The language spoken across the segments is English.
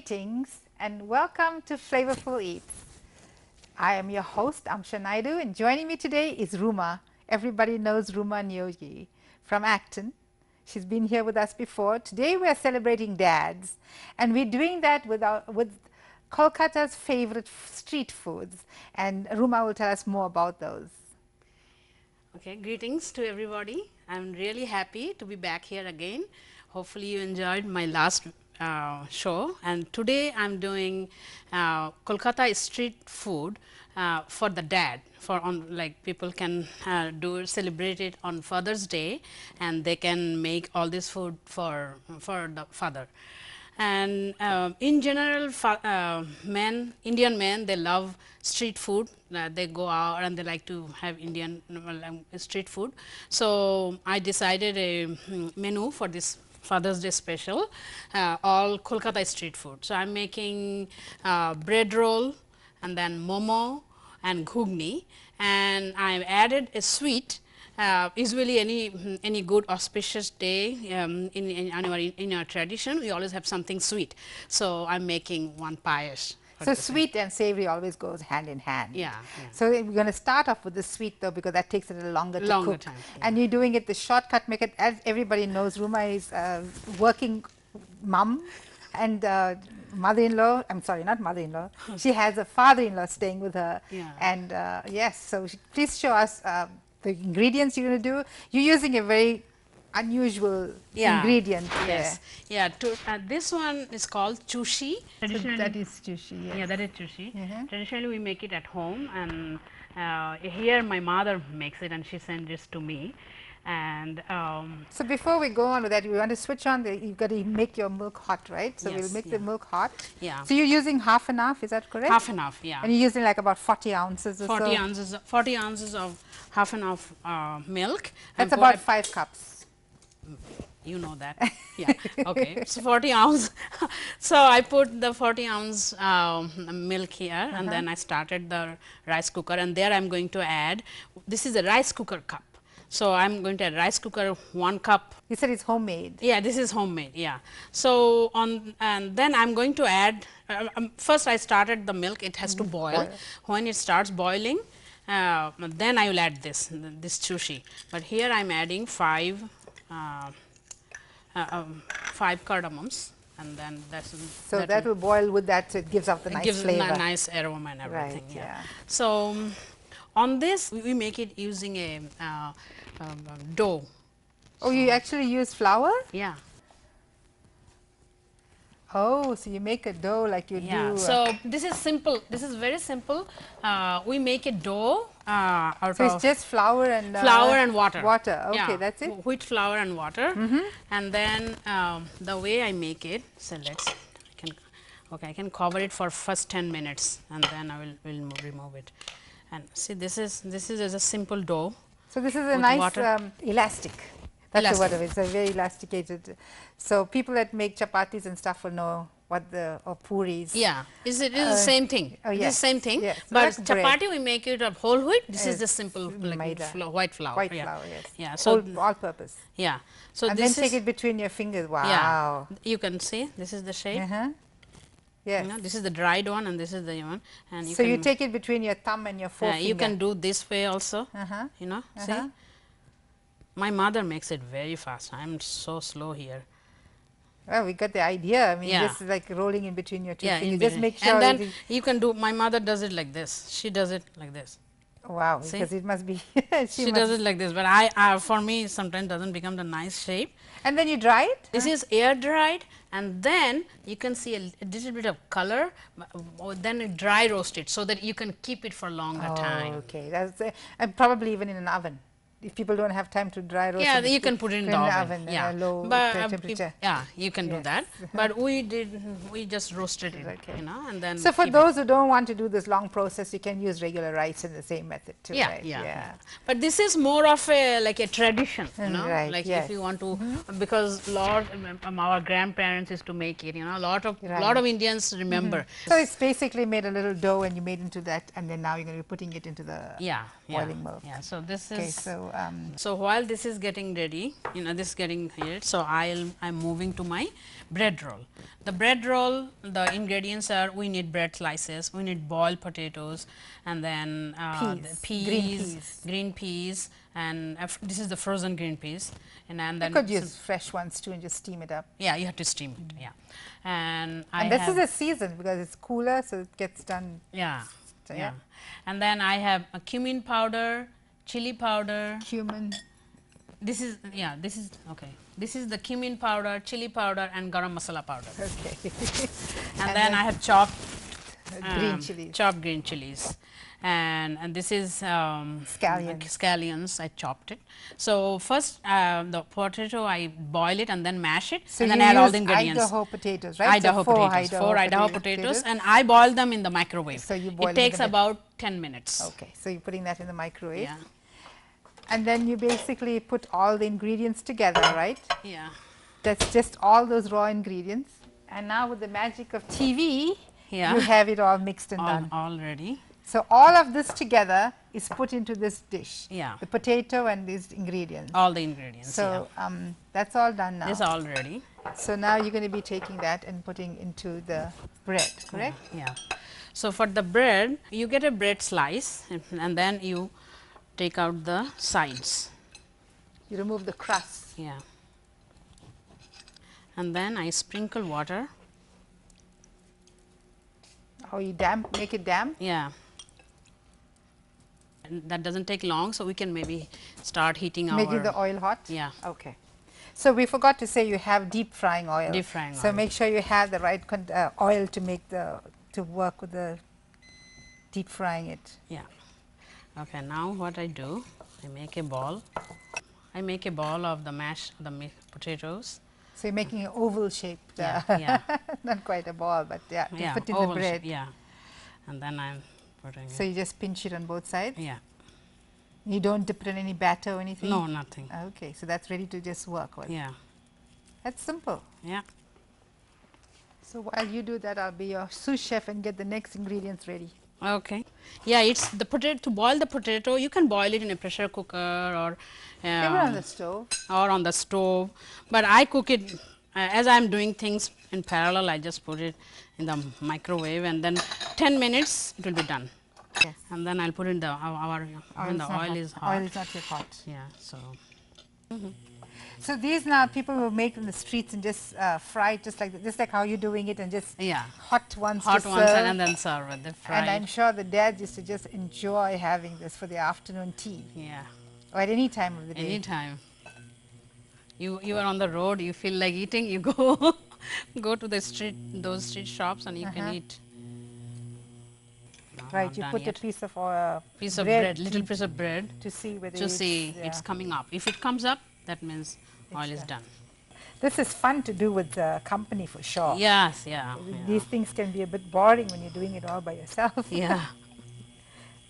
Greetings and welcome to Flavourful Eats. I am your host Amsha Naidu, and joining me today is Ruma. Everybody knows Ruma Neogy from Acton. She's been here with us before. Today we are celebrating dads, and we're doing that with Kolkata's favorite street foods, and Ruma will tell us more about those. Okay, greetings to everybody. I'm really happy to be back here again. Hopefully you enjoyed my last show, and today I'm doing Kolkata street food for the dad. Like people can celebrate it on Father's Day, and they can make all this food for the father. And in general, Indian men, they love street food. They go out and they like to have Indian street food. So I decided a menu for this Father's Day special, all Kolkata street food. So I'm making bread roll, and then momo and ghugni, and I've added a sweet. Usually any good auspicious day in our tradition, we always have something sweet. So I'm making one payesh. So sweet and savory always goes hand in hand. Yeah. So we're going to start off with the sweet though, because that takes a little longer to cook. Time, yeah. And you're doing it the shortcut method. As everybody knows, Ruma is a working mom and mother-in-law. I'm sorry, not mother-in-law. She has a father-in-law staying with her. Yeah. And yes, so please show us the ingredients you're going to do. You're using a very unusual ingredient. Yes. Yeah. This one is called Chushi. So that is Chushi. Yes. Yeah, that is Chushi. Traditionally, we make it at home, and here my mother makes it, and she sends this to me. And so before we go on with that, we want to switch on. You've got to make your milk hot, right? So yes, we'll make the milk hot. Yeah. So you're using half and half, is that correct? Half and half, yeah. And you're using like about 40 ounces or 40 ounces. 40 ounces of half and half milk. That's about 5 cups. You know that. Yeah. Okay. So 40 ounce. So I put the 40 ounce milk here, and then I started the rice cooker, and there I'm going to add. This is a rice cooker cup. So I'm going to add rice cooker 1 cup. You said it's homemade. Yeah, this is homemade. Yeah. So and then I'm going to add. First, I started the milk. It has to boil. When it starts boiling, then I will add this chushi. But here I'm adding 5 cardamoms, and then that's that will boil with that. So it gives out the nice flavor. It gives a nice aroma and everything. Right, yeah. So on this, we make it using a dough. Oh, you actually use flour? Yeah. Oh, so you make a dough like you do. So this is simple. This is very simple. We make a dough out so of it's just flour and water. Water. Okay, yeah. that's it. Wheat flour and water. And then the way I make it. So I can cover it for first 10 minutes, and then I will remove it. And see, this is a simple dough. So this is a nice elastic. That's the word of it. It's a very elasticated. So people that make chapatis and stuff will know what or puris. Yeah, it is the same thing. Oh, yes. It is the same thing. Yes. But so chapati we make it of whole wheat. This is the simple white flour. White flour, yes. Yeah. So all purpose. Yeah. So and this then take it between your fingers. Wow. Yeah. You can see this is the shape. Yes. You know, this is the dried one, and this is the one. And so you take it between your thumb and your forefinger. You can do this way also. You know, see. My mother makes it very fast. I am so slow here. Well, we got the idea. I mean, just like rolling in between your two fingers. Just make sure. And then you can do. My mother does it like this. She does it like this. Wow, see? Because it must be. she does it like this, but for me, sometimes doesn't become the nice shape. And then you dry it. This is air dried, and then you can see a little bit of color. Then you dry roast it so that you can keep it for longer time. Okay, that's and probably even in an oven. If people don't have time to dry roast, you can put it in the oven. Yeah, low temperature. You can do that. But we just roasted it, you know, and then. So for those who don't want to do this long process, you can use regular rice in the same method too, right? Yeah. But this is more of a tradition, you know, like if you want to, because our grandparents used to make it, you know, a lot of Indians remember. So it's basically made a little dough, and you made into that, and then now you're going to be putting it into the boiling milk. Yeah. So this okay, is. So So while this is getting ready, this is getting here. So I'm moving to my bread roll. The bread roll, the ingredients are, we need bread slices, we need boiled potatoes, and then the green peas, and this is the frozen green peas, and You then could use fresh ones too and just steam it up. yeah, you have to steam it. Yeah, and this is the season because it's cooler, so it gets done. Yeah, So, yeah. And then I have a cumin powder, chili powder. Cumin. This is okay. This is the cumin powder, chili powder, and garam masala powder. Okay. And then I have chopped green chilies. Chopped green chilies, and this is scallions. I chopped it. So first the potato I boil it and then mash it, So and then add all the ingredients. Idaho potatoes, right? Four Idaho potatoes, and I boil them in the microwave. So you boil it takes about 10 minutes. Okay, so you're putting that in the microwave. Yeah. And then you basically put all the ingredients together, right? Yeah. That's just all those raw ingredients. And now with the magic of TV, Yeah. you have it all mixed and done. Already. So all of this together is put into this dish. Yeah. The potato and these ingredients. All the ingredients. So that's all done now. It's all ready. So now you're going to be taking that and putting into the bread, correct? Yeah. So for the bread, you get a bread slice, and then you take out the sides. You remove the crust. Yeah. And then I sprinkle water. Oh, you make it damp? Yeah. And that doesn't take long, so we can maybe start heating Making the oil hot? Yeah. Okay. So we forgot to say you have deep frying oil. Deep frying so oil. make sure you have the right oil to make to work with the deep frying it. Yeah. Okay, now what I do, I make a ball. I make a ball of the potatoes. So you're making an oval shaped, yeah. not quite a ball, but yeah, to put in the bread. Yeah, and then I'm putting. So you just pinch it on both sides. Yeah. You don't dip it in any batter or anything. No, nothing. Okay, so that's ready to just work with. Yeah. That's simple. Yeah. So while you do that, I'll be your sous chef and get the next ingredients ready. Okay. Yeah, it's the potato. To boil the potato, you can boil it in a pressure cooker or Even on the stove. Or on the stove. But I cook it as I'm doing things in parallel. I just put it in the microwave, and then 10 minutes it will be done. Yes. And then I'll put in the when the oil is hot. Oil is not yet hot. Yeah. So. So these now people who make in the streets and just fry it just like how you're doing it, and just hot ones Hot to ones serve. and then serve with the fried. And I'm sure the dads used to just enjoy having this for their afternoon tea. Yeah. Or at any time of the day. Anytime. You are on the road, you feel like eating, you go go to the those street shops, and you can eat. No, right, you put yet. a piece of little piece of bread to see whether it's coming up. If it comes up, that means oil is done. This is fun to do with the company for sure. Yes, yeah. These things can be a bit boring when you're doing it all by yourself. Yeah.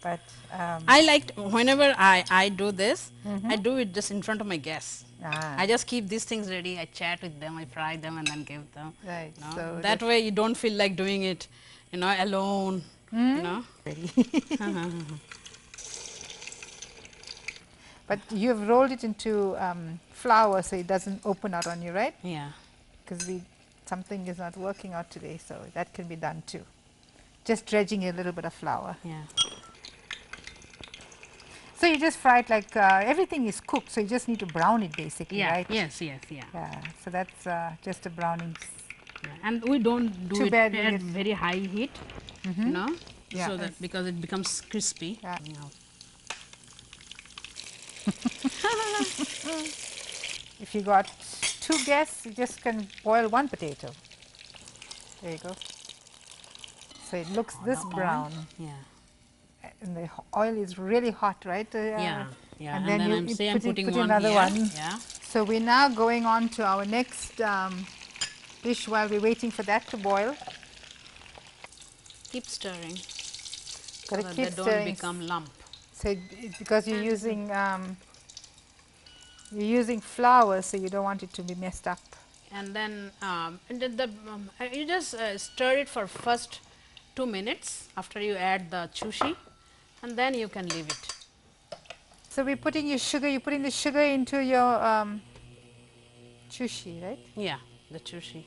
But I liked whenever I do this, I do it just in front of my guests. I just keep these things ready. I chat with them, I fry them, and then give them. Right. You know? So that way you don't feel like doing it, alone. You know. But you've rolled it into flour, so it doesn't open out on you, right? Yeah. Because something is not working out today, so that can be done too. Just dredging a little bit of flour. Yeah. So you just fry it like everything is cooked, so you just need to brown it basically, right? Yes, yeah. Yeah, so that's just a browning. Yeah. And we don't do Too it bad at very high heat, Yeah, so that because it becomes crispy. Yeah. If you got 2 guests, you just can boil 1 potato. There you go. So it looks this brown. Yeah. And the oil is really hot, right? Yeah. And then I'm putting put one another here. one. Yeah. So we're now going on to our next dish while we're waiting for that to boil. Keep stirring. Gotta so that keep they stirring. don't become lump. So because you're using flour, so you don't want it to be messed up. And then you just stir it for first 2 minutes after you add the chushi, and then you can leave it. So we're putting your sugar, you're putting the sugar into your chushi, right? Yeah, the chushi.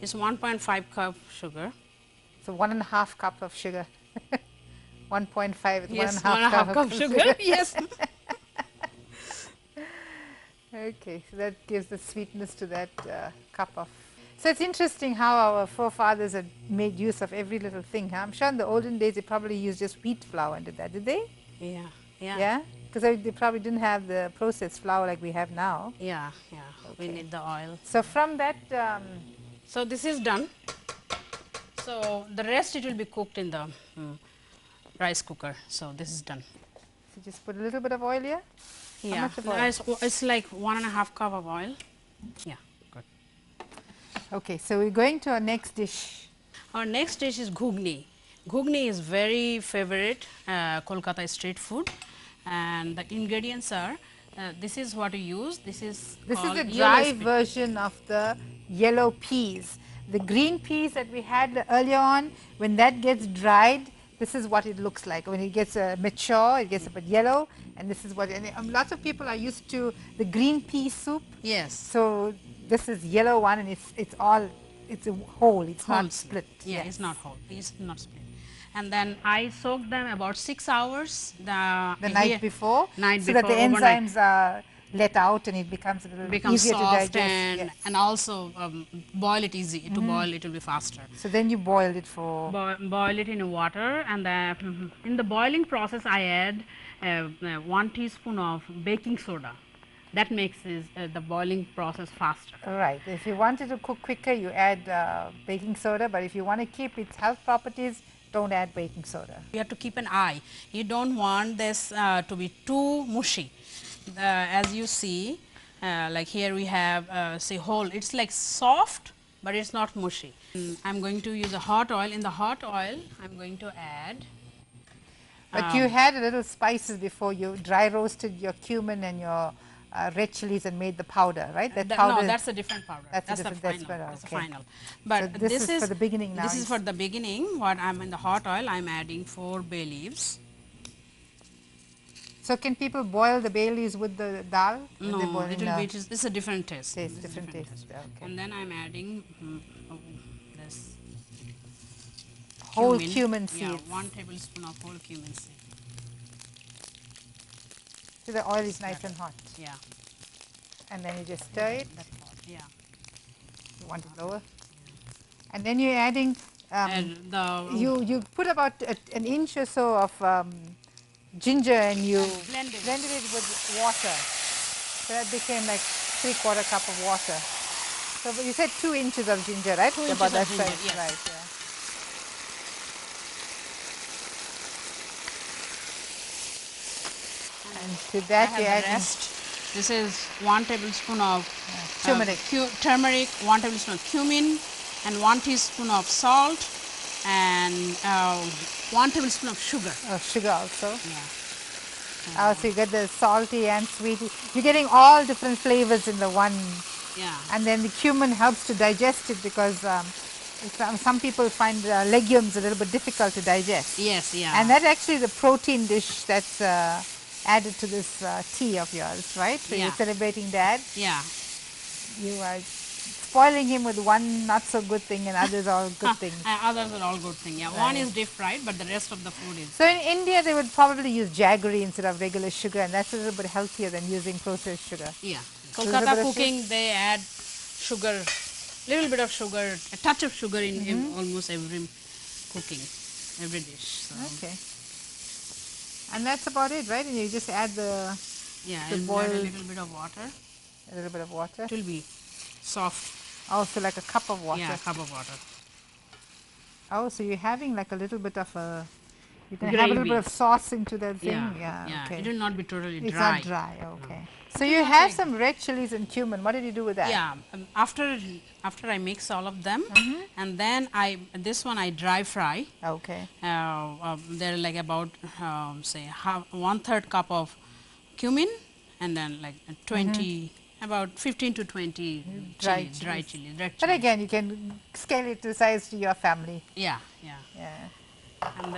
It's 1.5 cup sugar. So 1.5 cup of sugar. 1.5 is Yes, 1.5 cup 1.5 of cup sugar. sugar. Yes. Okay, so that gives the sweetness to that cup of. So it's interesting how our forefathers had made use of every little thing. Huh? I'm sure in the olden days they probably used just wheat flour and did that, did they? Yeah, yeah. Yeah? Because they probably didn't have the processed flour like we have now. Yeah, yeah. We Okay. need the oil. So from that, So this is done. So the rest it will be cooked in the rice cooker. So this is done. so just put a little bit of oil here. How Yeah, much of oil? it's like 1.5 cup of oil. Yeah, good. Okay, so we're going to our next dish. Our next dish is ghugni. Ghugni is very favorite Kolkata street food, and the ingredients are. This is what we use. This is This is called the yellow dry spin. version of the yellow peas. The green peas that we had earlier on, when that gets dried, this is what it looks like. When it gets mature, it gets a bit yellow, and this is what. And lots of people are used to the green pea soup. Yes, So this is yellow one, and it's all it's a whole. It's not whole split. Yeah, Yes. it's not whole. It's not split. And then I soaked them about 6 hours. The night before, Night so that the before, overnight. enzymes are let out and it becomes a little Becomes easier to soft digest. Yes. and also boil it easy. To boil it will be faster. So then you boiled it for. Boil it in water, and in the boiling process I add 1 teaspoon of baking soda. That makes the boiling process faster. Right. If you wanted to cook quicker, you add baking soda. But if you want to keep its health properties, don't add baking soda. You have to keep an eye. You don't want this to be too mushy. As you see, like here we have say whole. It's like soft, but it's not mushy. I'm going to use a hot oil. In the hot oil, I'm going to add. But you had a little spices before. You dry roasted your cumin and your red chilies and made the powder, right? That powder. No, that's a different powder. That's a the different- final. that's better, That's the okay. final. But So this is for the beginning now. This is for the beginning. What I'm in the hot oil, I'm adding 4 bay leaves. So can people boil the bay leaves with the dal? When they No, boil it in will the be. It's a different taste. taste, It's a different taste. Okay. And then I'm adding this Whole cumin seeds. Yeah, 1 tablespoon of whole cumin seed. So the oil is nice and hot. Yeah, And then you just stir it. that's hot. Yeah. You want it lower. And then you're adding. And the You put about an inch or so of ginger and you blended it with water. So that became like 3/4 cup of water. So but you said 2 inches of ginger, right? 2 inches About of that ginger, size, yes. right? Yeah. And to I that have you the add rest. This is 1 tablespoon of turmeric. Turmeric, 1 tablespoon of cumin, and 1 teaspoon of salt, and 1 tablespoon of sugar. Sugar also. Yeah. Oh, so you get the salty and sweet. You're getting all different flavors in the one. Yeah. And then the cumin helps to digest it because some people find legumes a little bit difficult to digest. Yes, yeah. And that's actually the protein dish that's added to this tea of yours, right? So Yeah. you're celebrating that. Yeah. You are spoiling him with one not so good thing and others all good things. Others are all good thing. Yeah. One is deep fried, but the rest of the food is. So in India, they would probably use jaggery instead of regular sugar, and that's a little bit healthier than using processed sugar. Yeah. little bit Kolkata of cooking, they add sugar, little bit of sugar, a touch of sugar in almost every cooking, every dish. So. Okay. And that's about it, right? And you just add the Yeah, the and add boiled- a little bit of water. a little bit of water. It will be soft. Also like a cup of water. Yeah, cup of water. Oh, so you're having like a little bit of a, you can have a little Gravy. bit of sauce into that thing. Yeah, yeah. Okay. It will not be totally It's dry. not dry. Okay. So you have some red chilies and cumin. What did you do with that? Yeah, after I mix all of them, and then this one I dry fry. Okay. They're like about say 1/3 cup of cumin, and then like 20, about 15 to 20 Dry dry chili, red But chili. again, you can scale it to size to your family. Yeah, yeah. Yeah. And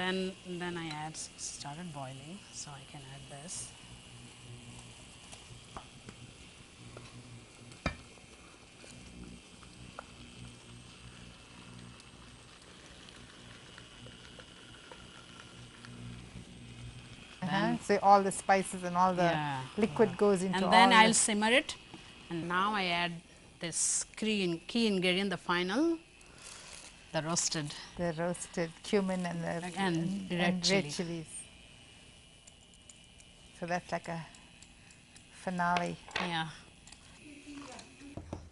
then I started boiling, so I can add this. So all the spices and all the Yeah, liquid goes into and all then I'll the, simmer it, and now I add this key ingredient, the final, the roasted the roasted cumin and the and red and red chili. chilies. So that's like a finale. Yeah.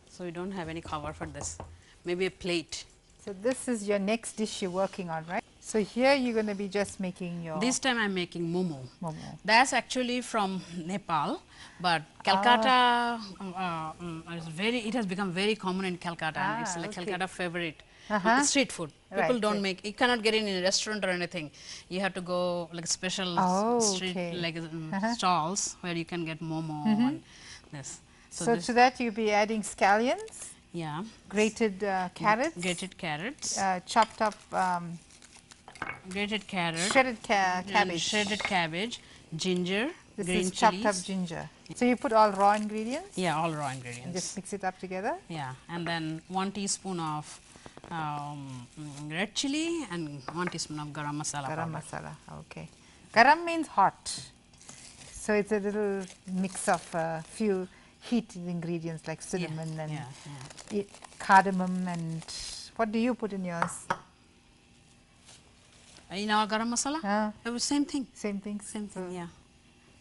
So we don't have any cover for this. Maybe a plate. So this is your next dish you're working on, right? So here you're going to be just making your This time I'm making momo. momo. That's actually from Nepal, but Ah. Calcutta is very. It has become very common in Calcutta, and it's like Okay. Calcutta favorite. Uh-huh. Street food. People Right, don't right. make. You cannot get it in a restaurant or anything. You have to go like special Oh, street okay. like Uh-huh. stalls where you can get momo and this. So this, to that you'll be adding scallions, yeah, grated carrots, grated carrots, chopped up grated carrot, shredded and cabbage. shredded cabbage, ginger, This green is chopped up chilies. ginger. So you put all raw ingredients Yeah, all raw and ingredients. just mix it up together. Yeah, and then 1 teaspoon of red chili and 1 teaspoon of garam masala Garam powder. masala. Okay. Garam means hot. So it's a little mix of a few heated ingredients like cinnamon and cardamom and what do you put in yours? In our garam masala, it was same thing. Same things. Same thing, yeah.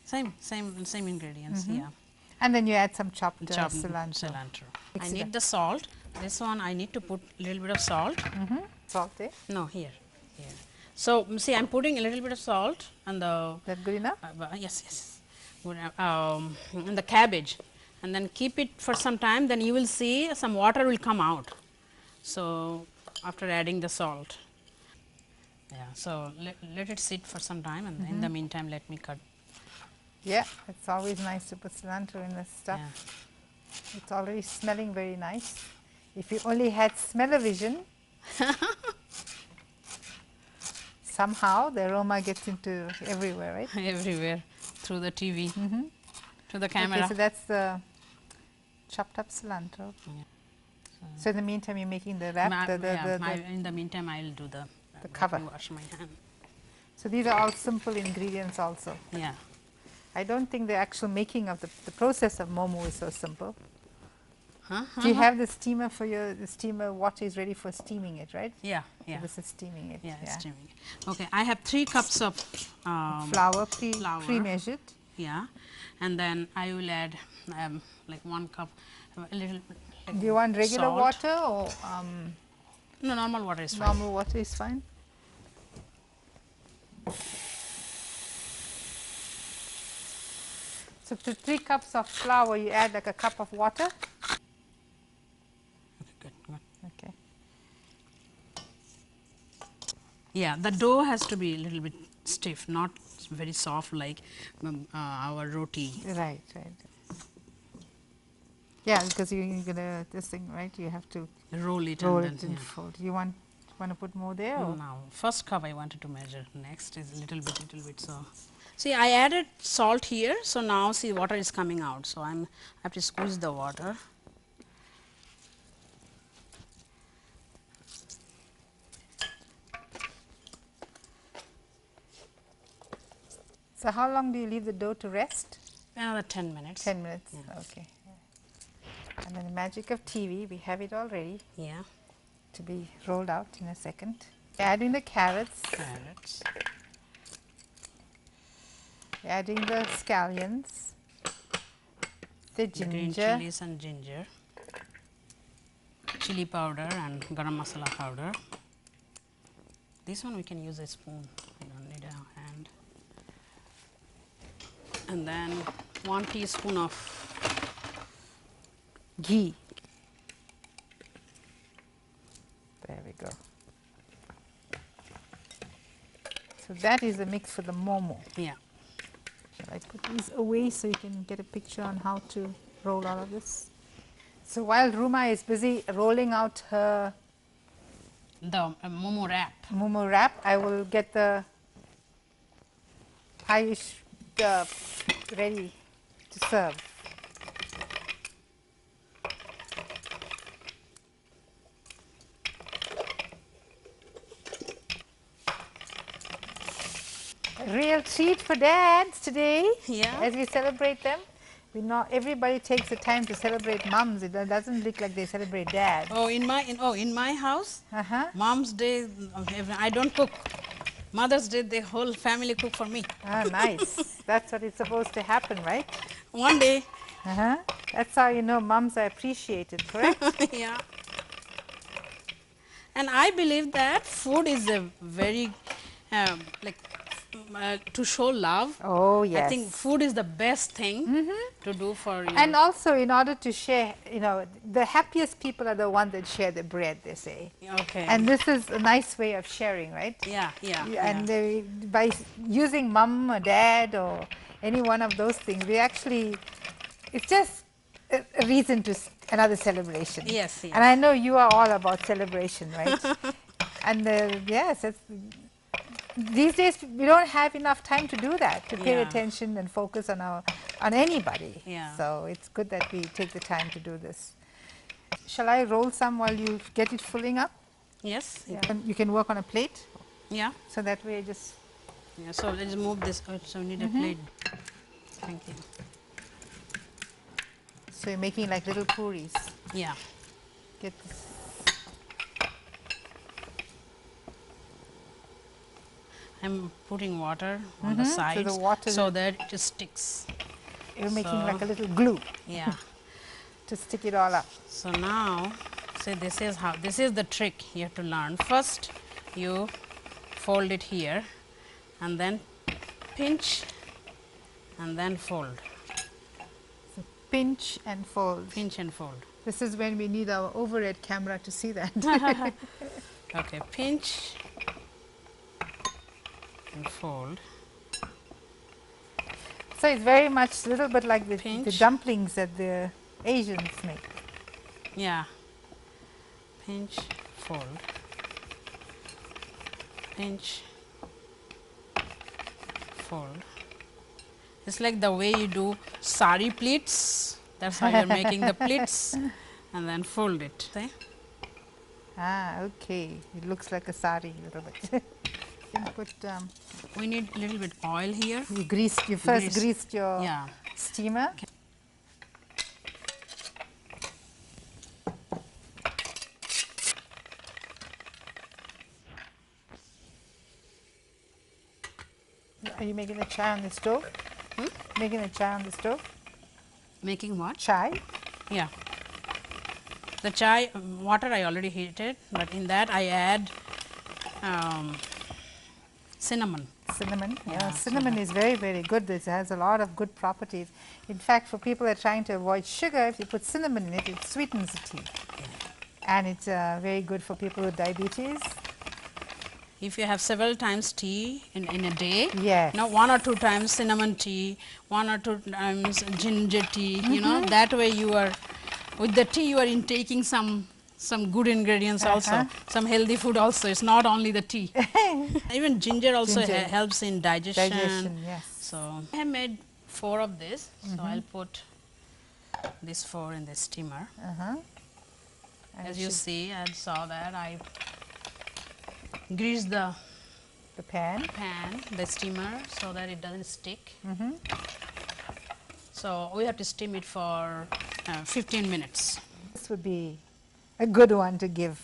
Same ingredients, yeah. And then you add some chopped, Chopped cilantro. I Mix it need up. the salt. This one I need to put a little bit of salt. Salt, eh? No, here. So see, I'm putting a little bit of salt on the That good enough? yes. Good, and the cabbage, and then keep it for some time. Then you will see some water will come out. So after adding the salt, yeah. So let it sit for some time, and in the meantime, let me cut. Yeah, it's always nice to put cilantro in this stuff. Yeah. It's already smelling very nice. If you only had smell-o-vision, somehow the aroma gets into everywhere, right? Everywhere through the TV, to the camera. Okay, so that's the chopped up cilantro. Yeah. So in the meantime, you're making the wrap, In the meantime, I will do the cover. Wash my hand. So these are all simple ingredients also. Yeah. I don't think the actual making of the process of momo is so simple. Huh? Do you have the steamer for the steamer water is ready for steaming it, right? Yeah. So this is steaming it. Yeah, it's steaming. Okay, I have 3 cups of Flour, flour. pre-measured. Yeah, and then I will add like 1 cup, a little. Like Do you want regular salt. water or No, normal water is fine. normal water is fine? So to 3 cups of flour, you add like a cup of water. Okay, good. Okay. Yeah, the dough has to be a little bit stiff, not very soft like our roti. Right, right. Yeah, because you're gonna this thing, right? You have to Roll it roll and it then and fold. You want to put more there? Or? now first cup I wanted to measure. Next is a little bit. So see, I added salt here. So now see, water is coming out. So I have to squeeze the water. So how long do you leave the dough to rest? Another 10 minutes. 10 minutes. Yeah. Okay. And then the magic of TV, we have it all ready Yeah. to be rolled out in a second. Adding the carrots, Carrots. adding the scallions, the Green ginger, chilies and ginger, chili powder and garam masala powder. This one we can use a spoon, we don't need a hand. And then 1 teaspoon of ghee. There we go. So that is the mix for the momo. yeah. Shall I put these away so you can get a picture on how to roll all of this? So while Ruma is busy rolling out her The momo wrap. momo wrap, I will get the Payesh ready to serve. Real treat for dads today. Yeah. As we celebrate them. We know everybody takes the time to celebrate mums. It doesn't look like they celebrate dads. Oh, in my house, Mom's Day, I don't cook. Mother's Day, the whole family cook for me. Ah, nice. That's what it's supposed to happen, right? One day. That's how you know mums are appreciated, correct? Yeah. And I believe that food is a very like to show love. Oh, I yes. think food is the best thing to do for you. And also, in order to share, you know, the happiest people are the ones that share the bread, they say. Okay. And this is a nice way of sharing, right? Yeah, yeah. And by using mum or dad or any one of those things, we actually, it's just a reason to another celebration. Yes, yes. And I know you are all about celebration, right? And yes, these days we don't have enough time to do that, to pay attention and focus on anybody. Yeah. So it's good that we take the time to do this. Shall I roll some while you get it filling up? Yes. Yeah. And you can work on a plate. Yeah. So that way just. Yeah. So let's move this. So we need a plate. Thank you. So you're making like little puris. Yeah. Get this. I'm putting water on the sides so that it just sticks. You're making like a little glue. Yeah. To stick it all up. So now, say this is the trick you have to learn. First, you fold it here, and then pinch, and then fold. So pinch and fold. Pinch and fold. This is when we need our overhead camera to see that. Okay, pinch and fold. So it's very much little bit like the dumplings that the Asians make. Yeah. Pinch, fold. Pinch, fold. It's like the way you do sari pleats. That's how you're making the pleats, and then fold it. See? Ah, okay. It looks like a sari a little bit. You can put. We need a little bit oil here. You first greased your steamer. Okay. Are you making a chai on the stove? Making a chai on the stove? Making what? Chai? Yeah. The chai water I already heated, but in that I add cinnamon. Cinnamon, yeah. Cinnamon is very, very good. This has a lot of good properties. In fact, for people that are trying to avoid sugar, if you put cinnamon in it, it sweetens the tea. And it's very good for people with diabetes. If you have several times tea in a day, now 1 or 2 times cinnamon tea, 1 or 2 times ginger tea, you know, that way you are, with the tea you are intaking some good ingredients also, some healthy food also. It's not only the tea. Even ginger also helps in digestion. Yes. So I have made 4 of this. So I'll put this 4 in the steamer. As you see, I saw that I grease the pan, the steamer, so that it doesn't stick. So we have to steam it for 15 minutes. This would be a good one to give.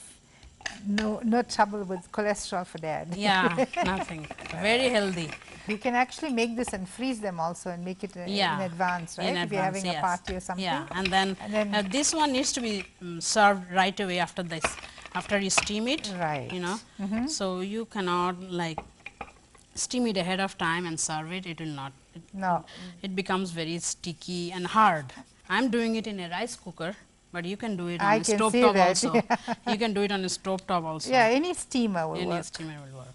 No trouble with cholesterol for dad. Yeah, nothing. Very healthy. You can actually make this and freeze them also and make it in advance, right? If you're having a party or something. Yeah, and then this one needs to be served right away after this. After you steam it, you know, so you cannot like steam it ahead of time and serve it. It will not. It becomes very sticky and hard. I'm doing it in a rice cooker, but you can do it on a stove top also. You can do it on a stove top also. Yeah, any steamer will work. Any steamer will work.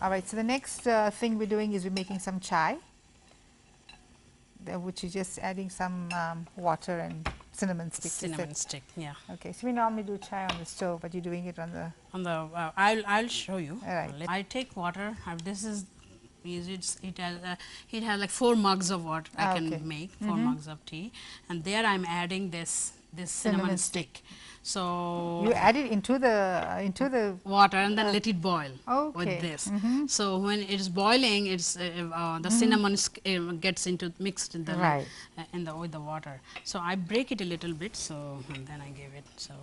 All right, so the next thing we're doing is we're making some chai, which is just adding some water and cinnamon stick. Cinnamon stick, yeah. Okay, so we normally do chai on the stove, but you're doing it on the. I'll show you. All right. I take water. This is it has like 4 mugs of water. I Okay. can make 4 mugs of tea, and there I'm adding this cinnamon stick. So You add it into the water and then let it boil Okay. with this. So when it is boiling, it's the cinnamon gets into mixed in the Right. with the water. So I break it a little bit. So and then I give it. So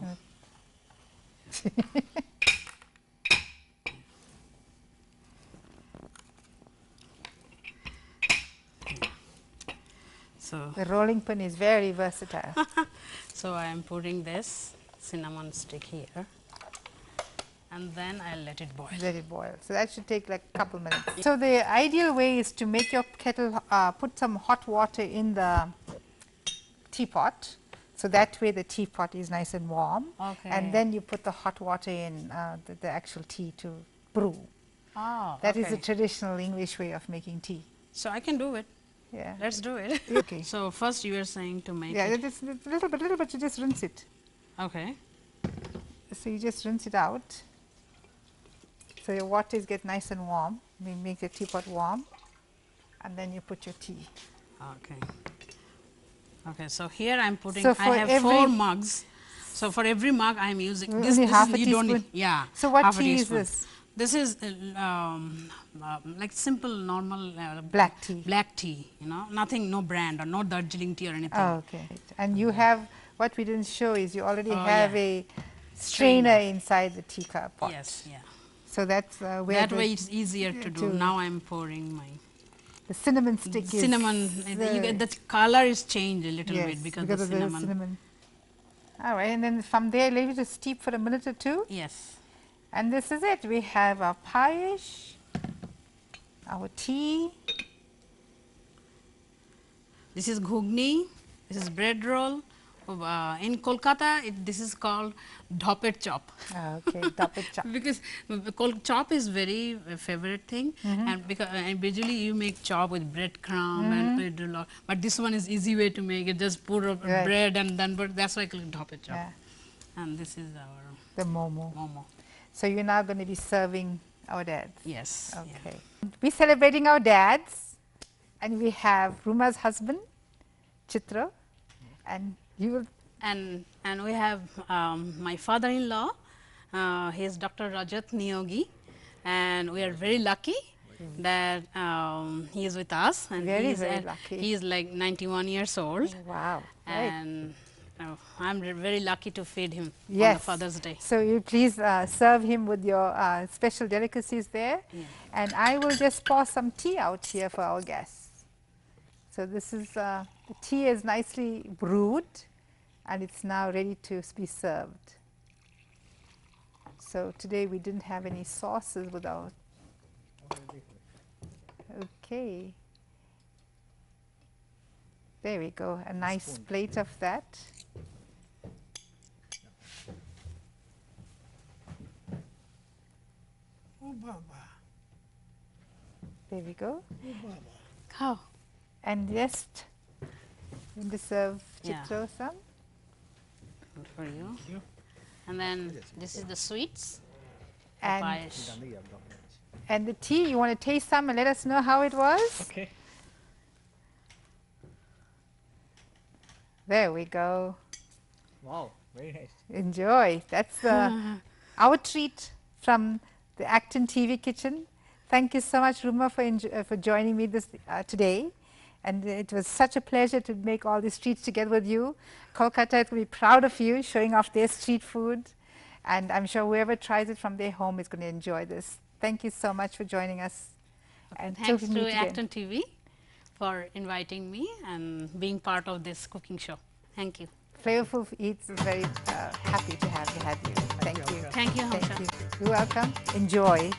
so the rolling pin is very versatile. so I am putting this cinnamon stick here, and then I'll let it boil. Let it boil. So that should take like a couple minutes. So the ideal way is to make your kettle, put some hot water in the teapot. So that way the teapot is nice and warm. Okay. And then you put the hot water in the actual tea to brew. Oh, That is okay. the traditional English way of making tea. So I can do it. Yeah. Let's do it. Okay. So first you were saying to make Yeah, it. just a little bit, you just rinse it. Okay. So you just rinse it out. So your waters get nice and warm. We make the teapot warm, and then you put your tea. Okay. Okay. So here I'm putting. So I for have every- 4 mugs. So for every mug I'm using this. Only This half is, a you don't need. teaspoon? Yeah. So what half a tea is teaspoon. this? This is like simple normal Black tea. Black tea. Nothing, no brand or no Darjeeling tea or anything. Oh, okay. And you have, what we didn't show is you already Oh, have yeah. a strainer inside the teacup pot. Yes. Yeah. So that's where That the, way it's easier to do. Now I'm pouring my the cinnamon stick cinnamon. is. You get the color is changed a little Yes, bit because of the the cinnamon. cinnamon. All right, and then from there, leave it to steep for a minute or two. Yes. And this is it. We have our payesh, our tea. This is ghugni. This is bread roll. In Kolkata, this is called dhopet chop. Okay, double chop. Because chop is very favorite thing, and because and usually you make chop with bread crumb and you do lot. But this one is easy way to make it. Just put Right. bread and then but that's why I call it dhopet chop. Yeah, And this is our the momo. momo. So you're now going to be serving our dads. Yes. yeah. Okay. We're celebrating our dads, and we have Ruma's husband, Chitra, and you will. And we have my father-in-law. He is Dr. Rajat Neogy, and we are very lucky that he is with us. And Very, very lucky. He is like 91 years old, Wow. Right. and I'm very lucky to feed him on Yes. the Father's Day. So you please serve him with your special delicacies there, Yeah. and I will just pour some tea out here for our guests. So this is the tea is nicely brewed, and it's now ready to be served. So today we didn't have any sauces with our. Okay. There we go. A nice plate of that. There we go. Cow. And just going to serve Yeah. Chitra some. Good for you. And then this is the sweets. And, Payesh. and the tea, you want to taste some and let us know how it was? Okay. There we go. Wow, very nice. Enjoy. That's our treat from the ActonTV kitchen. Thank you so much, Ruma, for joining me today. And it was such a pleasure to make all these treats together with you. Kolkata is going to be proud of you, showing off their street food. And I'm sure whoever tries it from their home is going to enjoy this. Thank you so much for joining us. And till Thanks we to meet again. ActonTV for inviting me and being part of this cooking show. Thank you. Flavourful Eats is very happy to have you. Thank you. Thank you, Thank Hamsha. you. You're welcome. Enjoy.